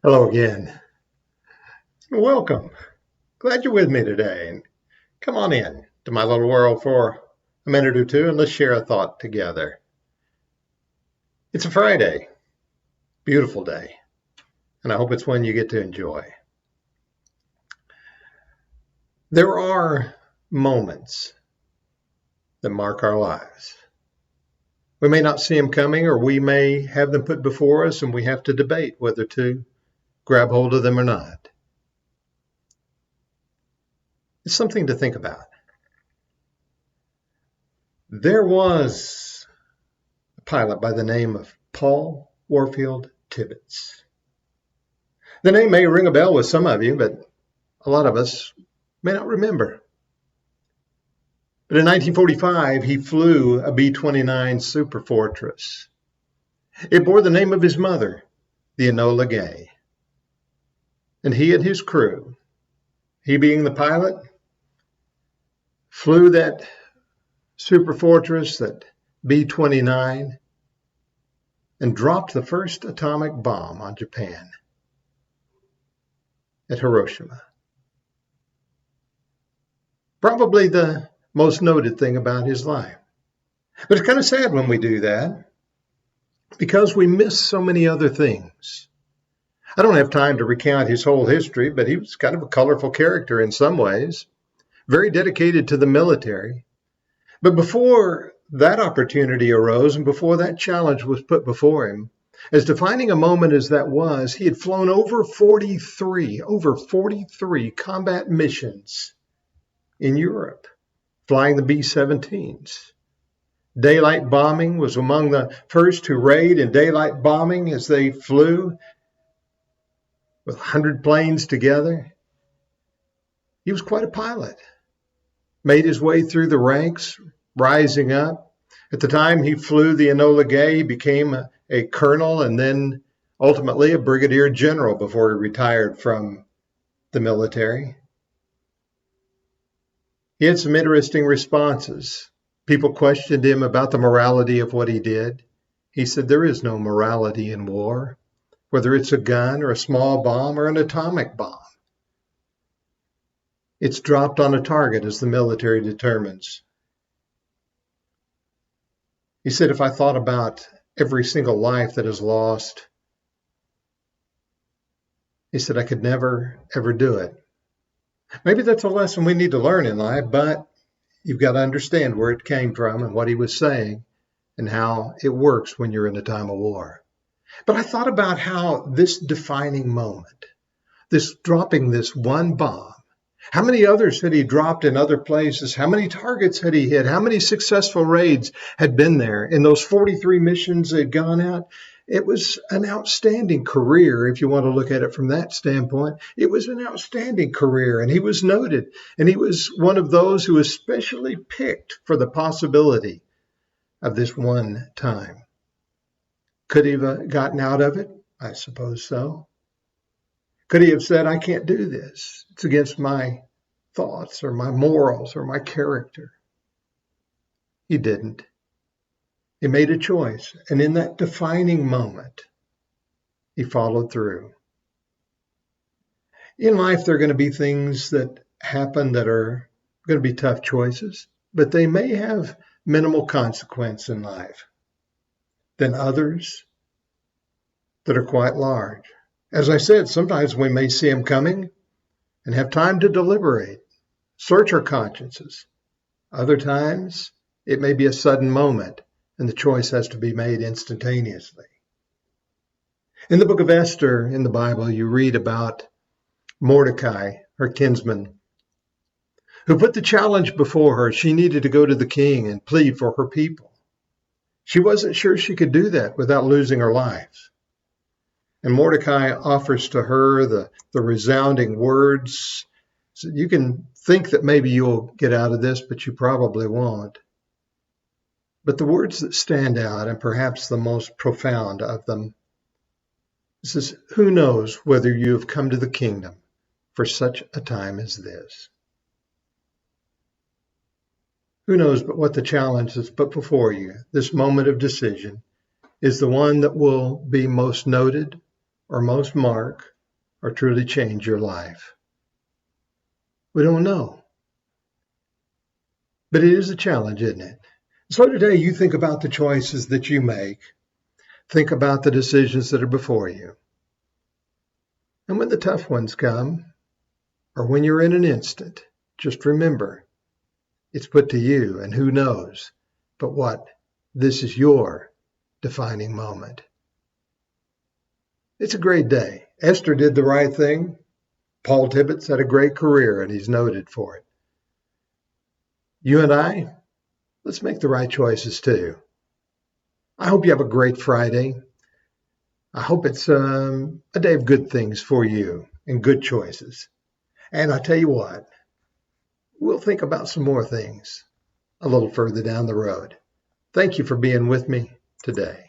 Hello again. Welcome. Glad you're with me today. And come on in to my little world for a minute or two and let's share a thought together. It's a Friday, beautiful day, and I hope it's one you get to enjoy. There are moments that mark our lives. We may not see them coming, or we may have them put before us and we have to debate whether to grab hold of them or not. It's something to think about. There was a pilot by the name of Paul Warfield Tibbets. The name may ring a bell with some of you, but a lot of us may not remember. But in 1945, he flew a B-29 Superfortress. It bore the name of his mother, the Enola Gay. And he and his crew, he being the pilot, flew that Superfortress, that B-29, and dropped the first atomic bomb on Japan at Hiroshima. Probably the most noted thing about his life. But it's kind of sad when we do that because we miss so many other things. I don't have time to recount his whole history, but he was kind of a colorful character in some ways, very dedicated to the military. But before that opportunity arose and before that challenge was put before him, as defining a moment as that was, he had flown over 43 combat missions in Europe, flying the B-17s. Daylight bombing was among the first to raid in daylight bombing as they flew with 100 planes together. He was quite a pilot. Made his way through the ranks, rising up. At the time he flew the Enola Gay, he became a colonel and then ultimately a brigadier general before he retired from the military. He had some interesting responses. People questioned him about the morality of what he did. He said, there is no morality in war, whether it's a gun or a small bomb or an atomic bomb. It's dropped on a target as the military determines. He said, if I thought about every single life that is lost, he said, I could never, ever do it. Maybe that's a lesson we need to learn in life, but you've got to understand where it came from and what he was saying and how it works when you're in a time of war. But I thought about how this defining moment, this dropping this one bomb, how many others had he dropped in other places? How many targets had he hit? How many successful raids had been there in those 43 missions that had gone out? It was an outstanding career, if you want to look at it from that standpoint. It was an outstanding career, and he was noted. And he was one of those who was specially picked for the possibility of this one time. Could he have gotten out of it? I suppose so. Could he have said, I can't do this. It's against my thoughts or my morals or my character. He didn't. He made a choice. And in that defining moment, he followed through. In life, there are going to be things that happen that are going to be tough choices, but they may have minimal consequence in life than others that are quite large. As I said, sometimes we may see them coming and have time to deliberate, search our consciences. Other times, it may be a sudden moment, and the choice has to be made instantaneously. In the book of Esther in the Bible, you read about Mordecai, her kinsman, who put the challenge before her. She needed to go to the king and plead for her people. She wasn't sure she could do that without losing her life. And Mordecai offers to her the resounding words. So you can think that maybe you'll get out of this, but you probably won't. But the words that stand out, and perhaps the most profound of them, says, who knows whether you have come to the kingdom for such a time as this? Who knows but what the challenge that's put before you, this moment of decision, is the one that will be most noted or most marked or truly change your life? We don't know. But it is a challenge, isn't it? So today you think about the choices that you make. Think about the decisions that are before you. And when the tough ones come, or when you're in an instant, just remember, it's put to you, and who knows but what this is your defining moment. It's a great day. Esther did the right thing. Paul Tibbets had a great career, and he's noted for it. You and I, let's make the right choices too. I hope you have a great Friday. I hope it's a day of good things for you and good choices. And I tell you what, we'll think about some more things a little further down the road. Thank you for being with me today.